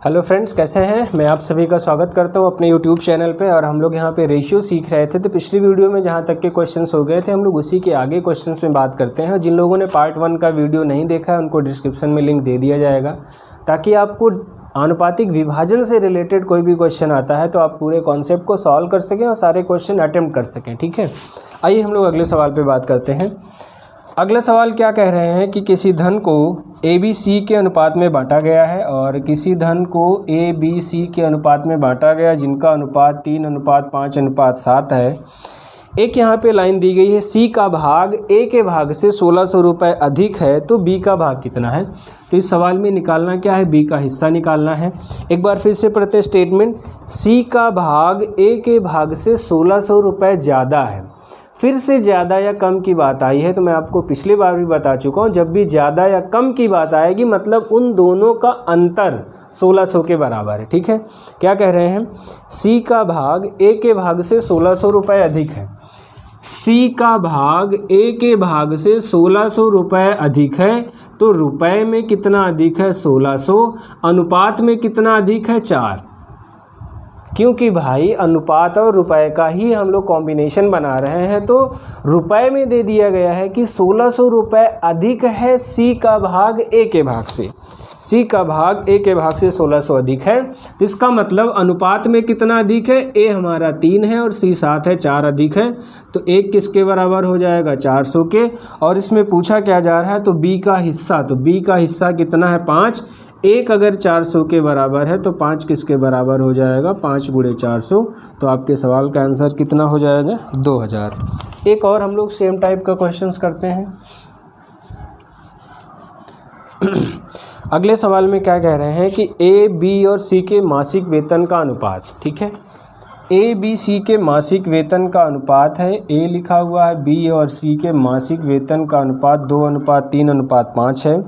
Hello friends, कैसे हैं। मैं आप सभी का स्वागत करता हूं अपने यूट्यूब चैनल पे। और हम लोग यहां पे रेशियो सीख रहे थे। तो पिछली वीडियो में जहां तक के क्वेश्चंस हो गए थे, हम लोग उसी के आगे क्वेश्चंस में बात करते हैं। जिन लोगों ने पार्ट 1 का वीडियो नहीं देखा है, उनको डिस्क्रिप्शन में लिंक दे दिया जाएगा, ताकि आपको आनुपातिक विभाजन से रिलेटेड कोई भी क्वेश्चन आता है तो आप पूरे कॉन्सेप्ट को सॉल्व कर सकें और सारे क्वेश्चन अटेम्प्ट कर सकें। ठीक है, आइए हम लोग अगले सवाल पर बात करते हैं। अगला सवाल क्या कह रहे हैं कि किसी धन को ए बी सी के अनुपात में बांटा गया है, और किसी धन को ए बी सी के अनुपात में बांटा गया जिनका अनुपात 3:5:7 है। एक यहाँ पे लाइन दी गई है, सी का भाग ए के भाग से 1600 रुपये अधिक है, तो बी का भाग कितना है। तो इस सवाल में निकालना क्या है, बी का हिस्सा निकालना है। एक बार फिर से पढ़ते स्टेटमेंट, सी का भाग ए के भाग से 1600 रुपये ज़्यादा है। फिर से ज़्यादा या कम की बात आई है, तो मैं आपको पिछली बार भी बता चुका हूँ, जब भी ज़्यादा या कम की बात आएगी मतलब उन दोनों का अंतर 1600 के बराबर है। ठीक है, क्या कह रहे हैं, सी का भाग ए के भाग से 1600 रुपये अधिक है। सी का भाग ए के भाग से 1600 रुपये अधिक है, तो रुपए में कितना अधिक है, 1600। अनुपात में कितना अधिक है, 4। क्योंकि भाई अनुपात और रुपए का ही हम लोग कॉम्बिनेशन बना रहे हैं, तो रुपए में दे दिया गया है कि 1600 रुपये अधिक है सी का भाग ए के भाग से। सी का भाग ए के भाग से 1600 अधिक है, तो इसका मतलब अनुपात में कितना अधिक है, ए हमारा 3 है और सी 7 है, 4 अधिक है। तो 1 किसके बराबर हो जाएगा, 400 के। और इसमें पूछा क्या जा रहा है, तो बी का हिस्सा, तो बी का हिस्सा कितना है, 5। 1 अगर 400 के बराबर है तो 5 किसके बराबर हो जाएगा, 5 × 400। तो आपके सवाल का आंसर कितना हो जाएगा, 2000। एक और हम लोग सेम टाइप का क्वेश्चंस करते हैं। अगले सवाल में क्या कह रहे हैं कि ए बी और सी के मासिक वेतन का अनुपात। ठीक है, ए बी सी के मासिक वेतन का अनुपात है, ए लिखा हुआ है, बी और सी के मासिक वेतन का अनुपात 2:3:5 है।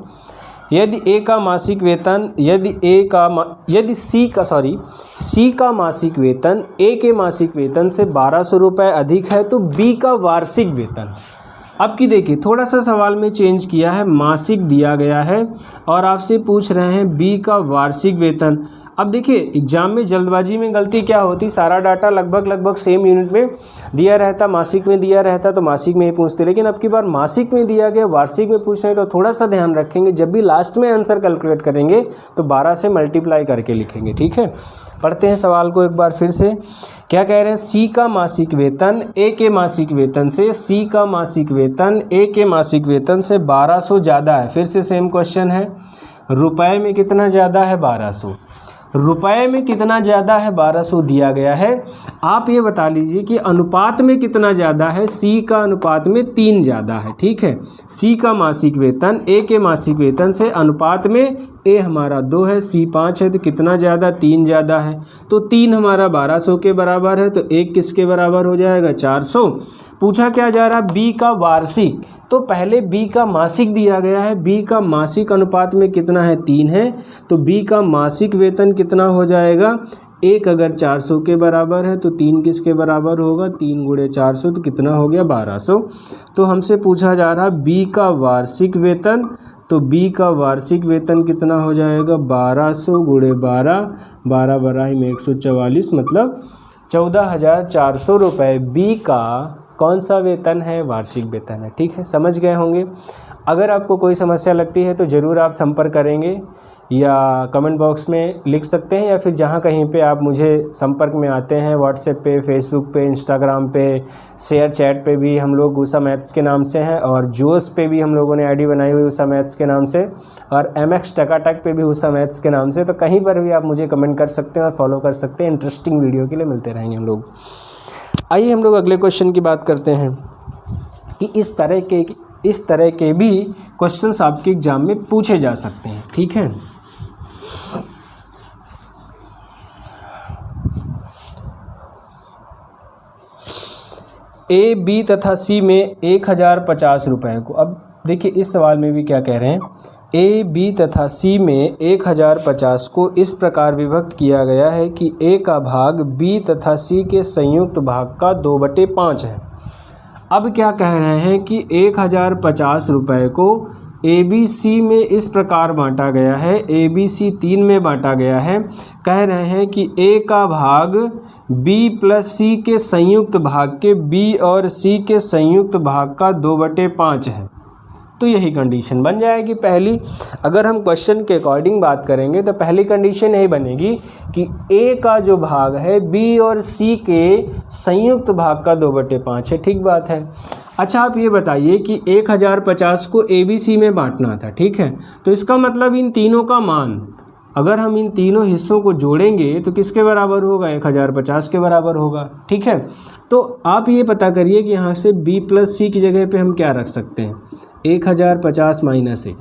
यदि सी का मासिक वेतन ए के मासिक वेतन से 1200 रुपये अधिक है, तो बी का वार्षिक वेतन। अब की देखिए, थोड़ा सा सवाल में चेंज किया है, मासिक दिया गया है और आपसे पूछ रहे हैं बी का वार्षिक वेतन। अब देखिए, एग्जाम में जल्दबाजी में गलती क्या होती, सारा डाटा लगभग सेम यूनिट में दिया रहता, मासिक में दिया रहता तो मासिक में ही पूछते, लेकिन अब की बार मासिक में दिया गया, वार्षिक में पूछ रहे हैं, तो थोड़ा सा ध्यान रखेंगे, जब भी लास्ट में आंसर कैलकुलेट करेंगे तो 12 से मल्टीप्लाई करके लिखेंगे। ठीक है, पढ़ते हैं सवाल को एक बार फिर से। क्या कह रहे हैं, सी का मासिक वेतन ए के मासिक वेतन से, सी का मासिक वेतन ए के मासिक वेतन से 1200 ज़्यादा है। फिर से सेम क्वेश्चन है, रुपए में कितना ज़्यादा है, 1200। रुपए में कितना ज़्यादा है, 1200 दिया गया है। आप ये बता लीजिए कि अनुपात में कितना ज़्यादा है, सी का अनुपात में 3 ज़्यादा है। ठीक है, सी का मासिक वेतन ए के मासिक वेतन से अनुपात में ए हमारा 2 है, सी 5 है, तो कितना ज़्यादा, 3 ज़्यादा है। तो 3 हमारा 1200 के बराबर है, तो 1 किसके बराबर हो जाएगा, 400। पूछा क्या जा रहा है, बी का वार्षिक, तो पहले बी का मासिक दिया गया है, बी का मासिक अनुपात में कितना है, 3 है, तो बी का मासिक वेतन कितना हो जाएगा, 1 अगर 400 के बराबर है तो 3 किसके बराबर होगा, 3 × 400, तो कितना हो गया, 1200। तो हमसे पूछा जा रहा है बी का वार्षिक वेतन, तो बी का वार्षिक वेतन कितना हो जाएगा, 1200 × 12, 12 12 में 144, मतलब 14,400 रुपये बी का कौन सा वेतन है, वार्षिक वेतन है। ठीक है, समझ गए होंगे। अगर आपको कोई समस्या लगती है तो ज़रूर आप संपर्क करेंगे, या कमेंट बॉक्स में लिख सकते हैं, या फिर जहाँ कहीं पे आप मुझे संपर्क में आते हैं, व्हाट्सएप पे, फेसबुक पे, इंस्टाग्राम पे, शेयर चैट पे भी हम लोग उषा मैथ्स के नाम से हैं, और जोश पे भी हम लोगों ने आईडी बनाई हुई उषा मैथ्स के नाम से, और MX टकाटक पे भी उषा मैथ्स के नाम से। तो कहीं पर भी आप मुझे कमेंट कर सकते हैं और फॉलो कर सकते हैं। इंटरेस्टिंग वीडियो के लिए मिलते रहेंगे हम लोग। आइए हम लोग अगले क्वेश्चन की बात करते हैं कि इस तरह के भी क्वेश्चंस आपके एग्जाम में पूछे जा सकते हैं। ठीक है, ए बी तथा सी में 1050 रुपये को, अब देखिए इस सवाल में भी क्या कह रहे हैं, ए बी तथा सी में 1050 को इस प्रकार विभक्त किया गया है कि ए का भाग बी तथा सी के संयुक्त भाग का 2/5 है। अब क्या कह रहे हैं कि 1050 रुपये को ABC में इस प्रकार बांटा गया है, ABC 3 में बांटा गया है। कह रहे हैं कि A का भाग B प्लस C के संयुक्त भाग के B और C के संयुक्त भाग का 2/5 है। तो यही कंडीशन बन जाएगी पहली। अगर हम क्वेश्चन के अकॉर्डिंग बात करेंगे तो पहली कंडीशन यही बनेगी कि A का जो भाग है B और C के संयुक्त भाग का 2/5 है। ठीक बात है। अच्छा, आप ये बताइए कि 1050 को ABC में बांटना था, ठीक है, तो इसका मतलब इन तीनों का मान अगर हम इन तीनों हिस्सों को जोड़ेंगे तो किसके बराबर होगा? 1050 के बराबर होगा। ठीक है, तो आप ये पता करिए कि यहाँ से B प्लस C की जगह पे हम क्या रख सकते हैं? 1050 माइनस 1।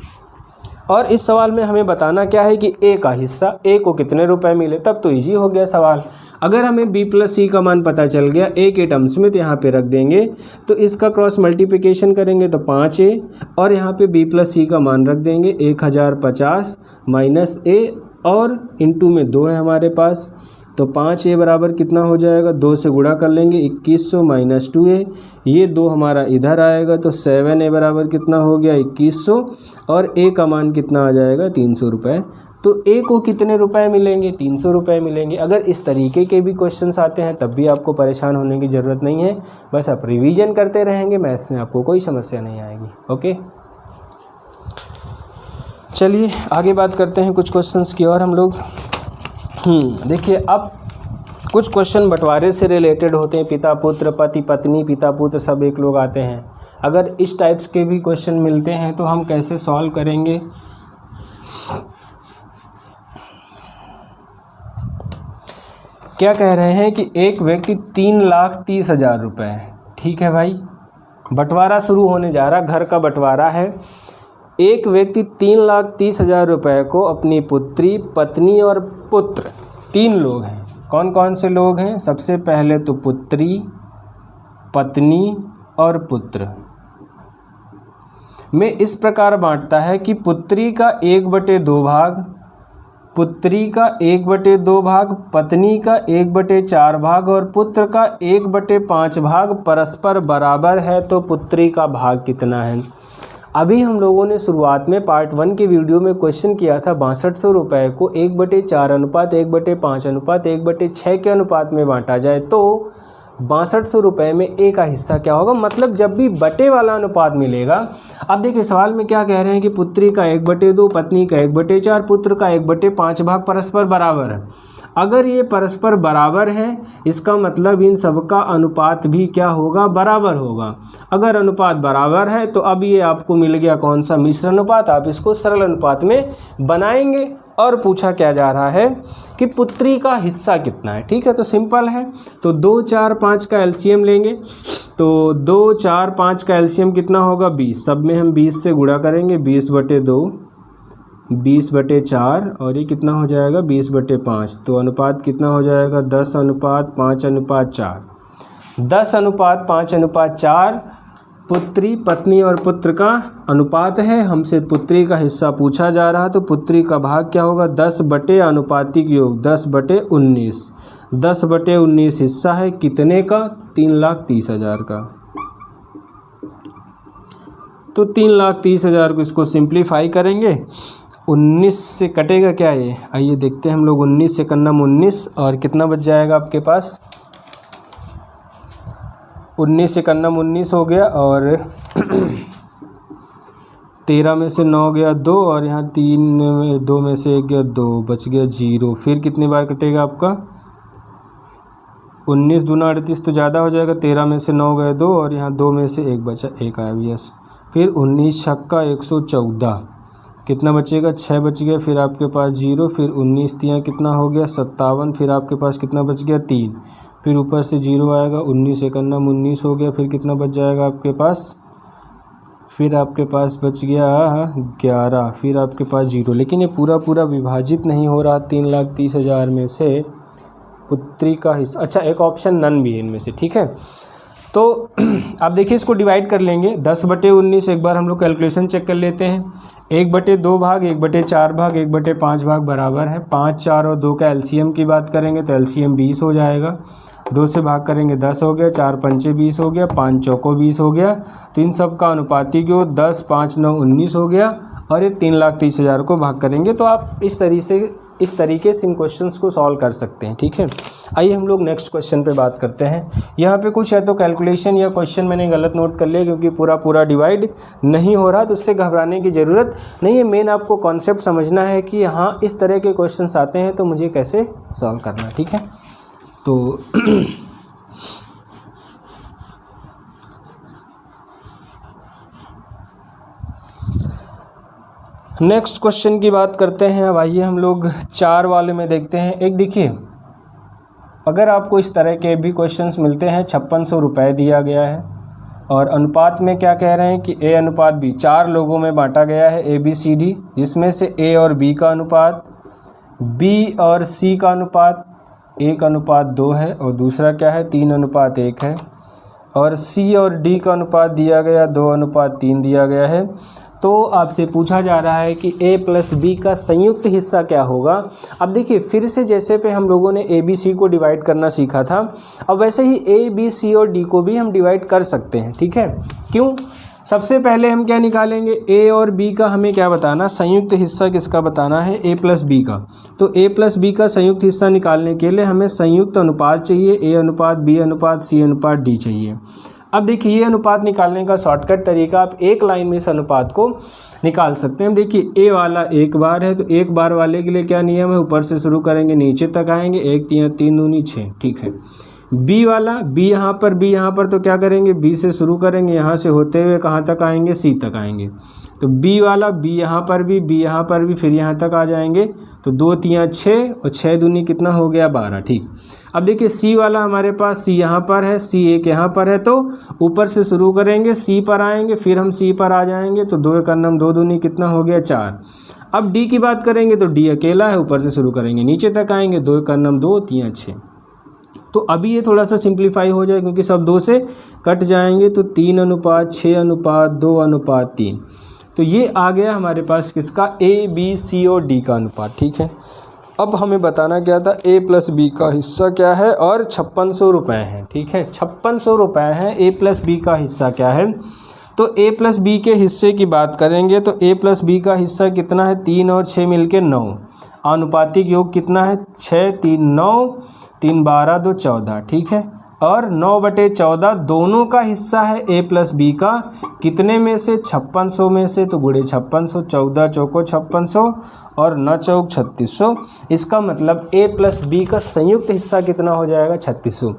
और इस सवाल में हमें बताना क्या है कि A का हिस्सा, A को कितने रुपए मिले, तब तो इजी हो गया सवाल। अगर हमें B प्लस C का मान पता चल गया A के टर्म्स में तो यहाँ पे रख देंगे, तो इसका क्रॉस मल्टीप्लिकेशन करेंगे तो 5A और यहाँ पे B प्लस C का मान रख देंगे 1050 माइनस A और इंटू में 2 है हमारे पास, तो 5A बराबर कितना हो जाएगा? 2 से गुणा कर लेंगे 2100 माइनस 2A, ये 2 हमारा इधर आएगा तो 7A बराबर कितना हो गया? 2100 और A का मान कितना आ जाएगा? 300 रुपये। तो A को कितने रुपए मिलेंगे? 300 रुपये मिलेंगे। अगर इस तरीके के भी क्वेश्चंस आते हैं तब भी आपको परेशान होने की ज़रूरत नहीं है, बस आप रिवीजन करते रहेंगे, मैथ्स में आपको कोई समस्या नहीं आएगी। ओके, चलिए आगे बात करते हैं कुछ क्वेश्चंस की और हम लोग। देखिए, अब कुछ क्वेश्चन बंटवारे से रिलेटेड होते हैं, पिता पुत्र, पति पत्नी, पिता पुत्र सब एक लोग आते हैं। अगर इस टाइप्स के भी क्वेश्चन मिलते हैं तो हम कैसे सॉल्व करेंगे? क्या कह रहे हैं कि एक व्यक्ति 3,30,000 रुपये, ठीक है भाई, बंटवारा शुरू होने जा रहा, घर का बंटवारा है। एक व्यक्ति 3,30,000 रुपये को अपनी पुत्री, पत्नी और पुत्र, 3 लोग हैं। कौन कौन से लोग हैं? सबसे पहले तो पुत्री, पत्नी और पुत्र में इस प्रकार बांटता है कि पुत्री का 1/2 भाग, पुत्री का 1/2 भाग, पत्नी का 1/4 भाग और पुत्र का 1/5 भाग परस्पर बराबर है। तो पुत्री का भाग कितना है? अभी हम लोगों ने शुरुआत में पार्ट 1 के वीडियो में क्वेश्चन किया था 6200 रुपये को 1/4 अनुपात 1/5 अनुपात 1/6 के अनुपात में बांटा जाए तो 6200 रुपये में A का हिस्सा क्या होगा? मतलब जब भी बटे वाला अनुपात मिलेगा। अब देखिए सवाल में क्या कह रहे हैं कि पुत्री का 1/2, पत्नी का 1/4, पुत्र का 1/5 भाग परस्पर बराबर है। अगर ये परस्पर बराबर है इसका मतलब इन सबका अनुपात भी क्या होगा? बराबर होगा। अगर अनुपात बराबर है तो अब ये आपको मिल गया कौन सा? मिश्र अनुपात। आप इसको सरल अनुपात में बनाएंगे। और पूछा क्या जा रहा है कि पुत्री का हिस्सा कितना है। ठीक है, तो सिंपल है, तो 2, 4, 5 का एलसीएम लेंगे। तो 2, 4, 5 का एलसीएम कितना होगा? 20। सब में हम 20 से गुणा करेंगे, 20/2, 20/4 और ये कितना हो जाएगा? 20/5। तो अनुपात कितना हो जाएगा? 10:5:4। 10:5:4 पुत्री, पत्नी और पुत्र का अनुपात है। हमसे पुत्री का हिस्सा पूछा जा रहा, तो पुत्री का भाग क्या होगा? 10/अनुपातिक योग 10/19। 10/19 हिस्सा है कितने का? 3,30,000 का। तो 3,30,000 को इसको सिंप्लीफाई करेंगे, 19 से कटेगा क्या ये? आइए देखते हैं हम लोग। 19 से कन्नम 19 और कितना बच जाएगा आपके पास? 19 से कन्नम 19 हो गया और 13 में से 9 गया 2 और यहाँ 3 में 2 में से 1 गया 2, बच गया 0। फिर कितनी बार कटेगा आपका? 19 दूना 38 तो ज़्यादा हो जाएगा। 13 में से 9 गए 2 और यहाँ 2 में से 1 बचा, 1 आया यस। फिर 19 छक्का 114, कितना बचेगा? 6 बच गया। फिर आपके पास 0, फिर 19 तियाँ कितना हो गया? 57। फिर आपके पास कितना बच गया? 3। फिर ऊपर से 0 आएगा, 19 से कन्नम 19 हो गया। फिर कितना बच जाएगा आपके पास? फिर आपके पास बच गया 11। फिर आपके पास 0। लेकिन ये पूरा विभाजित नहीं हो रहा 3,30,000 में से पुत्री का हिस्सा। अच्छा, एक ऑप्शन नन भी है इनमें से। ठीक है, तो आप देखिए इसको डिवाइड कर लेंगे। 10/19 एक बार हम लोग कैलकुलेशन चेक कर लेते हैं। 1/2 भाग, 1/4 भाग, 1/5 भाग बराबर है 5, 4 और 2 का एलसीएम की बात करेंगे तो एलसीएम 20 हो जाएगा। 2 से भाग करेंगे 10 हो गया, 4 पंचे 20 हो गया, 5 चौको 20 हो गया। तो इन सब का अनुपाती क्यों 10 5 9 19 हो गया और ये 3,30,000 को भाग करेंगे। तो आप इस तरीके से इन क्वेश्चंस को सॉल्व कर सकते हैं। ठीक है, आइए हम लोग नेक्स्ट क्वेश्चन पे बात करते हैं। यहाँ पे कुछ है तो कैलकुलेशन या क्वेश्चन मैंने गलत नोट कर लिया क्योंकि पूरा डिवाइड नहीं हो रहा, तो उससे घबराने की ज़रूरत नहीं है। मेन आपको कॉन्सेप्ट समझना है कि हाँ इस तरह के क्वेश्चंस आते हैं तो मुझे कैसे सॉल्व करना। ठीक है, तो नेक्स्ट क्वेश्चन की बात करते हैं। अब आइए हम लोग 4 वाले में देखते हैं। एक देखिए, अगर आपको इस तरह के भी क्वेश्चंस मिलते हैं, 5600 रुपये दिया गया है और अनुपात में क्या कह रहे हैं कि A अनुपात B 4 लोगों में बांटा गया है ABCD, जिसमें से A और B का अनुपात, B और C का अनुपात 1:2 है और दूसरा क्या है 3:1 है, और C और D का अनुपात दिया गया 2:3 दिया गया है। तो आपसे पूछा जा रहा है कि A प्लस B का संयुक्त हिस्सा क्या होगा। अब देखिए फिर से जैसे पे हम लोगों ने ABC को डिवाइड करना सीखा था, अब वैसे ही A B C और D को भी हम डिवाइड कर सकते हैं। ठीक है, क्यों? सबसे पहले हम क्या निकालेंगे, A और B का हमें क्या बताना, संयुक्त हिस्सा किसका बताना है, A प्लस B का। तो A प्लस B का संयुक्त हिस्सा निकालने के लिए हमें संयुक्त अनुपात चाहिए, A अनुपात B अनुपात C अनुपात D चाहिए। अब देखिए ये अनुपात निकालने का शॉर्टकट तरीका, आप एक लाइन में इस अनुपात को निकाल सकते हैं। देखिए A वाला 1 बार है तो 1 बार वाले के लिए क्या नियम है, ऊपर से शुरू करेंगे नीचे तक आएंगे, 1 3 3 दूनी 6। ठीक है, B वाला B यहाँ पर तो क्या करेंगे, B से शुरू करेंगे, यहाँ से होते हुए कहाँ तक आएंगे, C तक आएंगे। तो B वाला B यहाँ पर भी फिर यहाँ तक आ जाएंगे। तो 2 3 6 और 6 दूनी कितना हो गया 12। ठीक, अब देखिए C वाला हमारे पास C यहाँ पर है, C एक यहाँ पर है, तो ऊपर से शुरू करेंगे C पर आएंगे, फिर हम C पर आ जाएंगे। तो 2 1 2 दूनी कितना हो गया 4। अब D की बात करेंगे तो D अकेला है, ऊपर से शुरू करेंगे नीचे तक आएंगे, 2 1 2 3 6। तो अभी ये थोड़ा सा सिंप्लीफाई हो जाए क्योंकि सब 2 से कट जाएंगे। तो 3:6:2:3। तो ये आ गया हमारे पास किसका, A B C और D का अनुपात। ठीक है, अब हमें बताना क्या था, A प्लस B का हिस्सा क्या है और 5600 रुपये हैं। ठीक है, 5600 रुपये हैं, A प्लस B का हिस्सा क्या है। तो A प्लस B के हिस्से की बात करेंगे तो A प्लस B का हिस्सा कितना है, 3 और 6 मिलके 9। आनुपातिक योग कितना है, 6 3 9 3 12 2 14। ठीक है, और 9/14 दोनों का हिस्सा है A प्लस B का, कितने में से, 5600 में से। तो गुणे 5600, 14 चौको 5600 और 9 चौक 3600। इसका मतलब A प्लस B का संयुक्त हिस्सा कितना हो जाएगा, 3600।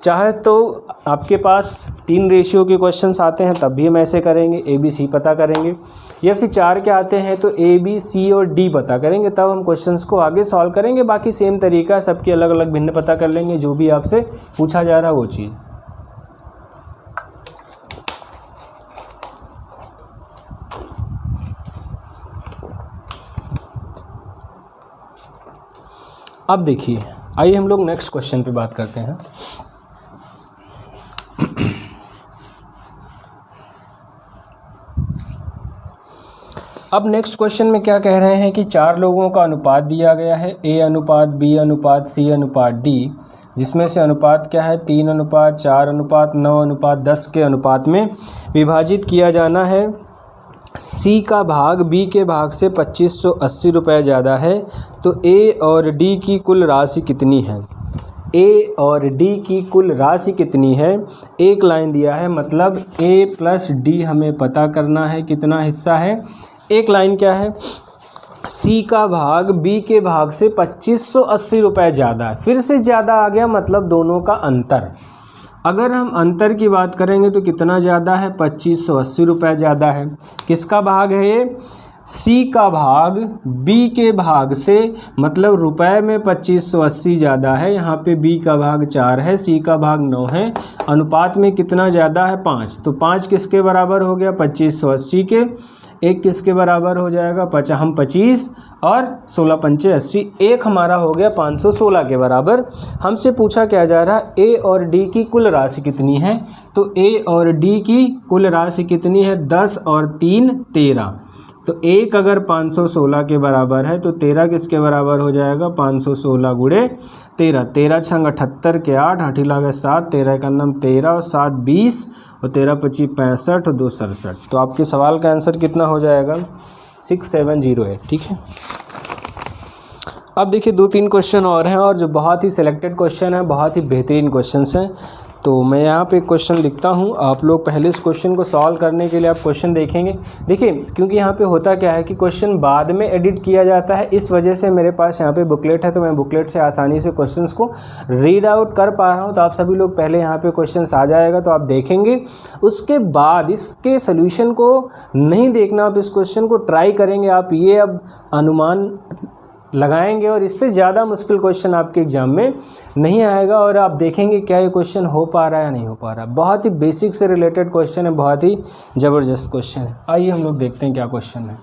चाहे तो आपके पास 3 रेशियो के क्वेश्चंस आते हैं तब भी हम ऐसे करेंगे, A B C पता करेंगे, या फिर 4 के आते हैं तो A B C और D पता करेंगे, तब हम क्वेश्चंस को आगे सॉल्व करेंगे। बाकी सेम तरीका, सबकी अलग अलग भिन्न पता कर लेंगे, जो भी आपसे पूछा जा रहा है वो चीज़। अब देखिए, आइए हम लोग नेक्स्ट क्वेश्चन पे बात करते हैं। अब नेक्स्ट क्वेश्चन में क्या कह रहे हैं कि 4 लोगों का अनुपात दिया गया है, A अनुपात B अनुपात C अनुपात D, जिसमें से अनुपात क्या है, 3:4:9:10 के अनुपात में विभाजित किया जाना है। C का भाग B के भाग से 2580 रुपये ज़्यादा है, तो A और D की कुल राशि कितनी है। A और D की कुल राशि कितनी है, एक लाइन दिया है, मतलब A प्लस D हमें पता करना है कितना हिस्सा है। एक लाइन क्या है, C का भाग B के भाग से 2580 रुपये ज़्यादा है, फिर से ज़्यादा आ गया, मतलब दोनों का अंतर। अगर हम अंतर की बात करेंगे तो कितना ज़्यादा है, 2580 रुपये ज़्यादा है। किसका भाग है ये, C का भाग B के भाग से, मतलब रुपए में 2580 ज़्यादा है, यहाँ पे B का भाग 4 है, C का भाग 9 है। अनुपात में कितना ज़्यादा है, 5। तो 5 किसके बराबर हो गया, 2580 के। 1 किसके बराबर हो जाएगा, 25 और 16 पंचे 80, 1 हमारा हो गया 516 के बराबर। हमसे पूछा क्या जा रहा है, A और D की कुल राशि कितनी है। तो A और D की कुल राशि कितनी है, 10 और 3 13। तो 1 अगर 516 के बराबर है तो 13 किसके बराबर हो जाएगा, 516 गुणे 13, 13 छंग 78 के 8, 8 लगे 7, 13 का नाम 13 और 7 20 और 13 25 65 और 2 67। तो आपके सवाल का आंसर कितना हो जाएगा, 6708। ठीक है। अब देखिए 2-3 क्वेश्चन और हैं और जो बहुत ही सिलेक्टेड क्वेश्चन है, बहुत ही बेहतरीन क्वेश्चंस हैं। तो मैं यहाँ पे एक क्वेश्चन लिखता हूँ, आप लोग पहले इस क्वेश्चन को सॉल्व करने के लिए आप क्वेश्चन देखेंगे। देखिए क्योंकि यहाँ पे होता क्या है कि क्वेश्चन बाद में एडिट किया जाता है, इस वजह से मेरे पास यहाँ पे बुकलेट है, तो मैं बुकलेट से आसानी से क्वेश्चंस को रीड आउट कर पा रहा हूँ। तो आप सभी लोग पहले यहाँ पे क्वेश्चंस आ जाएगा तो आप देखेंगे, उसके बाद इसके सोल्यूशन को नहीं देखना, आप इस क्वेश्चन को ट्राई करेंगे, आप ये अब अनुमान लगाएंगे और इससे ज़्यादा मुश्किल क्वेश्चन आपके एग्जाम में नहीं आएगा और आप देखेंगे क्या ये क्वेश्चन हो पा रहा है या नहीं हो पा रहा है। बहुत ही बेसिक से रिलेटेड क्वेश्चन है, बहुत ही ज़बरदस्त क्वेश्चन है। आइए हम लोग देखते हैं क्या क्वेश्चन है।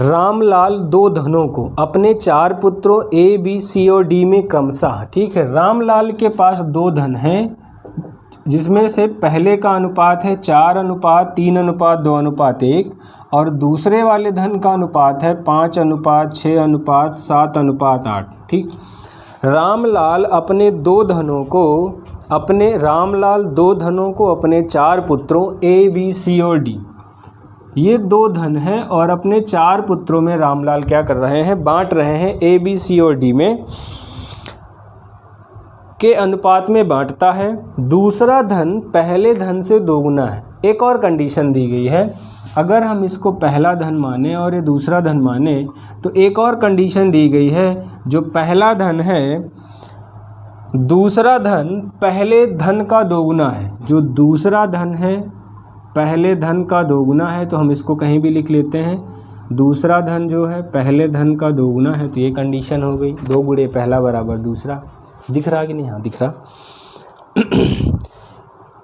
रामलाल 2 धनों को अपने 4 पुत्रों A, B, C और D में क्रमशः, ठीक है, रामलाल के पास 2 धन हैं जिसमें से पहले का अनुपात है 4:3:2:1 और दूसरे वाले धन का अनुपात है 5:6:7:8। ठीक, रामलाल दो धनों को अपने 4 पुत्रों A, B, C और D, ये 2 धन हैं और अपने 4 पुत्रों में रामलाल क्या कर रहे हैं, बांट रहे हैं A, B, C और D में के अनुपात में बांटता है। दूसरा धन पहले धन से दोगुना है। एक और कंडीशन दी गई है, अगर हम इसको पहला धन माने और ये दूसरा धन माने तो एक और कंडीशन दी गई है, जो पहला धन है दूसरा धन पहले धन का दोगुना है, जो दूसरा धन है पहले धन का दोगुना है, तो हम इसको कहीं भी लिख लेते हैं, दूसरा धन जो है पहले धन का दोगुना है। तो ये कंडीशन हो गई, 2 गुणे पहला बराबर दूसरा। दिख रहा कि नहीं, हाँ दिख रहा।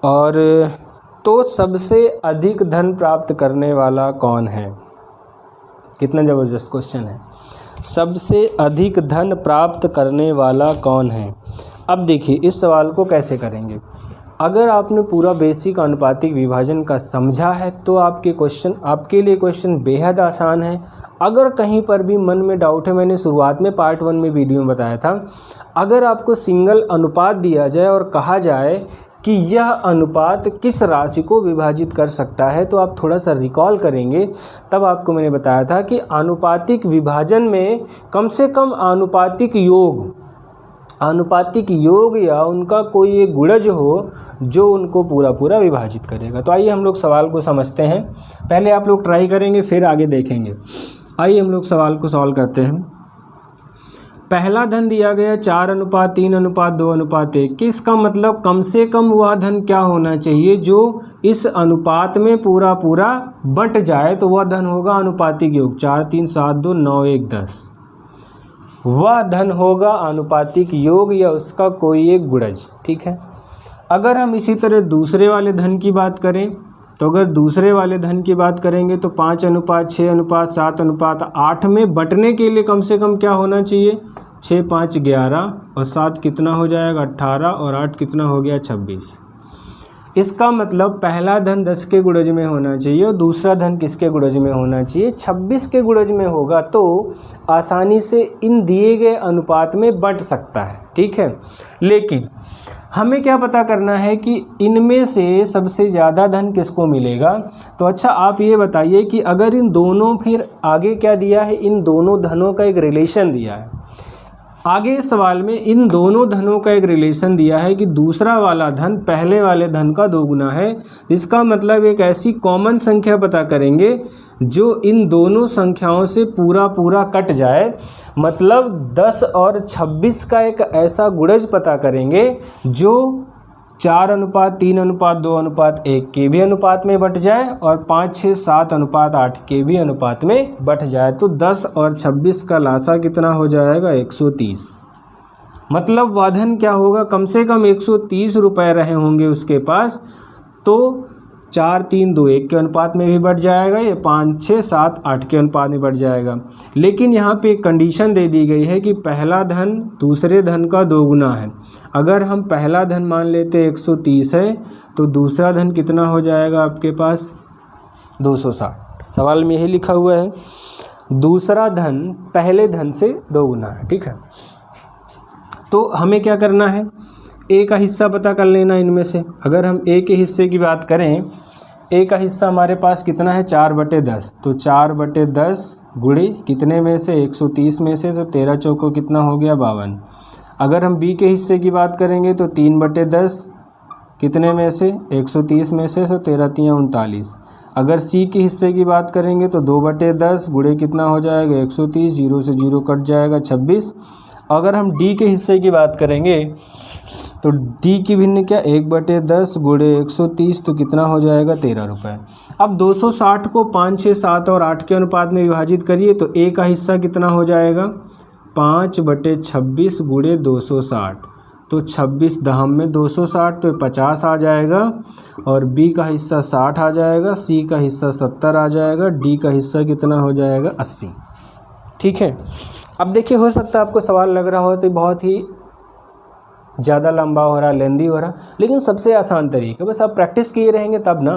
और तो सबसे अधिक धन प्राप्त करने वाला कौन है, कितना ज़बरदस्त क्वेश्चन है, सबसे अधिक धन प्राप्त करने वाला कौन है। अब देखिए इस सवाल को कैसे करेंगे, अगर आपने पूरा बेसिक अनुपातिक विभाजन का समझा है तो आपके लिए क्वेश्चन बेहद आसान है। अगर कहीं पर भी मन में डाउट है, मैंने शुरुआत में पार्ट 1 में वीडियो में बताया था, अगर आपको सिंगल अनुपात दिया जाए और कहा जाए कि यह अनुपात किस राशि को विभाजित कर सकता है, तो आप थोड़ा सा रिकॉल करेंगे, तब आपको मैंने बताया था कि आनुपातिक विभाजन में कम से कम आनुपातिक योग या उनका कोई एक गुणज हो जो उनको पूरा विभाजित करेगा। तो आइए हम लोग सवाल को समझते हैं, पहले आप लोग ट्राई करेंगे फिर आगे देखेंगे। आइए हम लोग सवाल को सॉल्व करते हैं। पहला धन दिया गया 4:3:2:1, कि इसका मतलब कम से कम वह धन क्या होना चाहिए जो इस अनुपात में पूरा बंट जाए, तो वह धन होगा अनुपातिक योग 4 3 7 2 9 1 10। वह धन होगा अनुपातिक योग या उसका कोई एक गुणज। ठीक है, अगर हम इसी तरह दूसरे वाले धन की बात करें, तो अगर दूसरे वाले धन की बात करेंगे तो 5:6:7:8 में बंटने के लिए कम से कम क्या होना चाहिए, 6 5 11 और 7 कितना हो जाएगा 18 और 8 कितना हो गया 26। इसका मतलब पहला धन 10 के गुणज में होना चाहिए और दूसरा धन किसके गुणज में होना चाहिए, 26 के गुणज में होगा, तो आसानी से इन दिए गए अनुपात में बंट सकता है। ठीक है, लेकिन हमें क्या पता करना है कि इनमें से सबसे ज़्यादा धन किसको मिलेगा। तो अच्छा आप ये बताइए कि अगर इन दोनों, फिर आगे क्या दिया है, इन दोनों धनों का एक रिलेशन दिया है। आगे इस सवाल में इन दोनों धनों का एक रिलेशन दिया है कि दूसरा वाला धन पहले वाले धन का दोगुना है। इसका मतलब एक ऐसी कॉमन संख्या पता करेंगे जो इन दोनों संख्याओं से पूरा कट जाए, मतलब 10 और 26 का एक ऐसा गुणज पता करेंगे जो 4:3:2:1 के भी अनुपात में बट जाए और 5 6 7:8 के भी अनुपात में बट जाए। तो 10 और 26 का लासा कितना हो जाएगा 130। मतलब वाधन क्या होगा, कम से कम 130 रुपये रहे होंगे उसके पास, तो 4, 3, 2, 1 के अनुपात में भी बढ़ जाएगा, ये 5, 6, 7, 8 के अनुपात में बढ़ जाएगा। लेकिन यहाँ पे एक कंडीशन दे दी गई है कि पहला धन दूसरे धन का दोगुना है। अगर हम पहला धन मान लेते 130 है तो दूसरा धन कितना हो जाएगा आपके पास 260। सवाल में यही लिखा हुआ है, दूसरा धन पहले धन से दोगुना है। ठीक है, तो हमें क्या करना है, ए का हिस्सा पता कर लेना इनमें से। अगर हम ए के हिस्से की बात करें, ए का हिस्सा हमारे पास कितना है 4/10, तो 4/10 गुणे कितने में से 130 में से, तो 13 चौको कितना हो गया 52। अगर हम बी के हिस्से की बात करेंगे तो 3/10 कितने में से 130 में से, तो 13 3 39। अगर सी के हिस्से की बात करेंगे तो 2/10 गुणे कितना हो जाएगा 130, 0 से 0 कट जाएगा 26। अगर हम डी के हिस्से की बात करेंगे तो डी की भिन्न क्या 1/10 गुणे 130, तो कितना हो जाएगा 13 रुपये। अब 260 को 5, 6, 7 और 8 के अनुपात में विभाजित करिए तो ए का हिस्सा कितना हो जाएगा 5/26 गुणे 260, तो 26 दहम में 260 तो 50 आ जाएगा, और बी का हिस्सा 60 आ जाएगा, सी का हिस्सा 70 आ जाएगा, डी का हिस्सा कितना हो जाएगा 80। ठीक है, अब देखिए हो सकता है आपको सवाल लग रहा हो तो बहुत ही ज़्यादा लंबा हो रहा, लेंदी हो रहा, लेकिन सबसे आसान तरीका, बस आप प्रैक्टिस किए रहेंगे तब ना।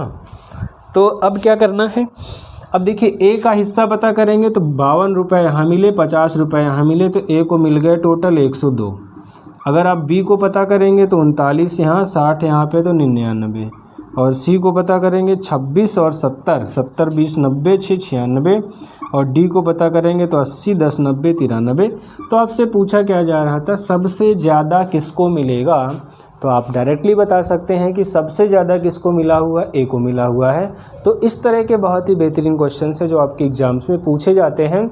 तो अब क्या करना है, अब देखिए ए का हिस्सा पता करेंगे तो 52 रुपये यहाँ मिले, 50 रुपये यहाँ मिले, तो ए को मिल गए टोटल 102। अगर आप बी को पता करेंगे तो 39 यहाँ, 60 यहाँ पे, तो 99। और सी को पता करेंगे 26 और 70, 70 20 90 6 96। और डी को पता करेंगे तो 80 10 90 93। तो आपसे पूछा क्या जा रहा था, सबसे ज़्यादा किसको मिलेगा, तो आप डायरेक्टली बता सकते हैं कि सबसे ज़्यादा किसको मिला हुआ है, ए को मिला हुआ है। तो इस तरह के बहुत ही बेहतरीन क्वेश्चन है जो आपके एग्ज़ाम्स में पूछे जाते हैं,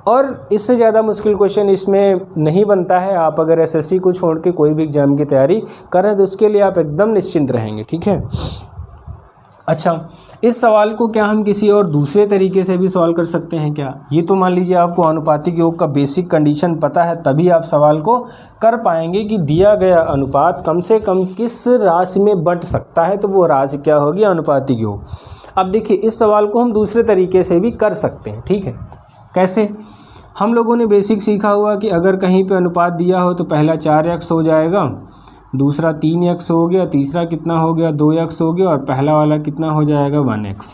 और इससे ज़्यादा मुश्किल क्वेश्चन इसमें नहीं बनता है। आप अगर एसएससी को छोड़ के कोई भी एग्ज़ाम की तैयारी करें तो उसके लिए आप एकदम निश्चिंत रहेंगे। ठीक है, अच्छा, इस सवाल को क्या हम किसी और दूसरे तरीके से भी सॉल्व कर सकते हैं क्या? ये तो मान लीजिए आपको अनुपातिक योग का बेसिक कंडीशन पता है, तभी आप सवाल को कर पाएंगे कि दिया गया अनुपात कम से कम किस राशि में बंट सकता है, तो वो राशि क्या होगी, अनुपातिक योग। अब देखिए इस सवाल को हम दूसरे तरीके से भी कर सकते हैं। ठीक है, कैसे? हम लोगों ने बेसिक सीखा हुआ कि अगर कहीं पे अनुपात दिया हो तो पहला 4x हो जाएगा, दूसरा 3x हो गया, तीसरा कितना हो गया 2x हो गया, और पहला वाला कितना हो जाएगा 1x।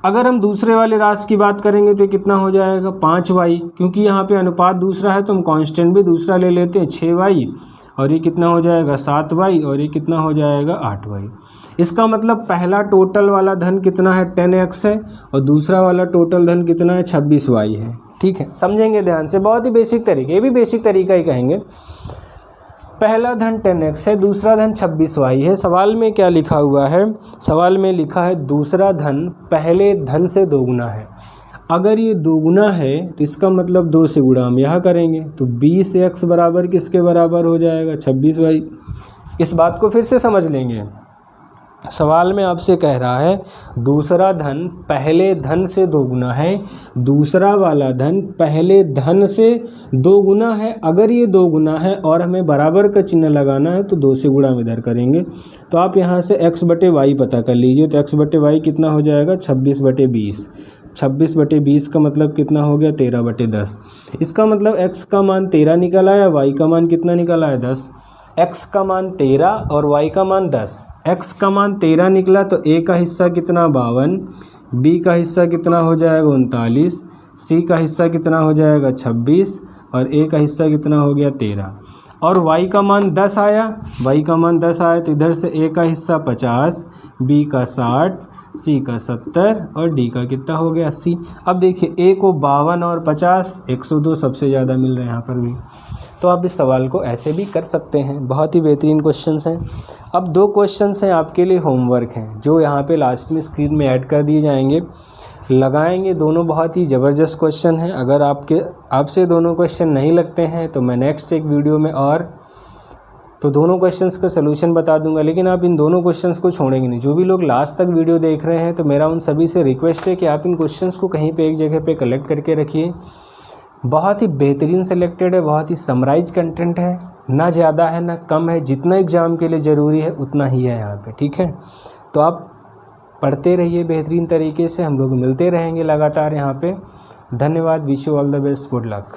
अगर हम दूसरे वाले राशि की बात करेंगे तो कितना हो जाएगा 5y, क्योंकि यहाँ पे अनुपात दूसरा है तो हम कांस्टेंट भी दूसरा ले लेते हैं 6y, और ये कितना हो जाएगा 7y, और ये कितना हो जाएगा 8y। इसका मतलब पहला टोटल वाला धन कितना है 10x है, और दूसरा वाला टोटल धन कितना है 26y है। ठीक है, समझेंगे ध्यान से, बहुत ही बेसिक तरीके, ये भी बेसिक तरीका ही कहेंगे। पहला धन 10x है, दूसरा धन 26y है। सवाल में क्या लिखा हुआ है, सवाल में लिखा है दूसरा धन पहले धन से दोगुना है। अगर ये दोगुना है तो इसका मतलब 2 से गुणा हम यहाँ करेंगे, तो 20x बराबर किसके बराबर हो जाएगा 26y। इस बात को फिर से समझ लेंगे, सवाल में आपसे कह रहा है दूसरा धन पहले धन से दोगुना है, दूसरा वाला धन पहले धन से दोगुना है। अगर ये दोगुना है और हमें बराबर का चिन्ह लगाना है तो 2 से गुणा में इधर करेंगे, तो आप यहाँ से x/y पता कर लीजिए। तो x/y कितना हो जाएगा 26/20, 26/20 का मतलब कितना हो गया 13/10। इसका मतलब x का मान 13 निकल आया, y का मान कितना निकल आया 10। x का मान 13 और y का मान 10। x का मान 13 निकला तो a का हिस्सा कितना 52, b का हिस्सा कितना हो जाएगा 39, c का हिस्सा कितना हो जाएगा 26, और a का हिस्सा कितना हो गया 13। और y का मान 10 आया, y का मान 10 आया तो इधर से a का हिस्सा 50, b का 60, c का 70 और d का कितना हो गया 80। अब देखिए a को 52 और 50 102 सबसे ज़्यादा मिल रहे हैं यहाँ पर भी। तो आप इस सवाल को ऐसे भी कर सकते हैं, बहुत ही बेहतरीन क्वेश्चंस हैं। अब 2 क्वेश्चंस हैं आपके लिए होमवर्क हैं, जो यहाँ पे लास्ट में स्क्रीन में ऐड कर दिए जाएंगे, लगाएंगे। दोनों बहुत ही ज़बरदस्त क्वेश्चन हैं। अगर आपसे दोनों क्वेश्चन नहीं लगते हैं तो मैं नेक्स्ट एक वीडियो में तो दोनों क्वेश्चंस का सलूशन बता दूंगा, लेकिन आप इन दोनों क्वेश्चंस को छोड़ेंगे नहीं। जो भी लोग लास्ट तक वीडियो देख रहे हैं तो मेरा उन सभी से रिक्वेस्ट है कि आप इन क्वेश्चंस को कहीं पे एक जगह पे कलेक्ट करके रखिए। बहुत ही बेहतरीन सेलेक्टेड है, बहुत ही समराइज कंटेंट है, ना ज़्यादा है ना कम है, जितना एग्ज़ाम के लिए ज़रूरी है उतना ही है यहाँ पे। ठीक है, तो आप पढ़ते रहिए बेहतरीन तरीके से, हम लोग मिलते रहेंगे लगातार यहाँ पे। धन्यवाद, wish you all the best, good luck.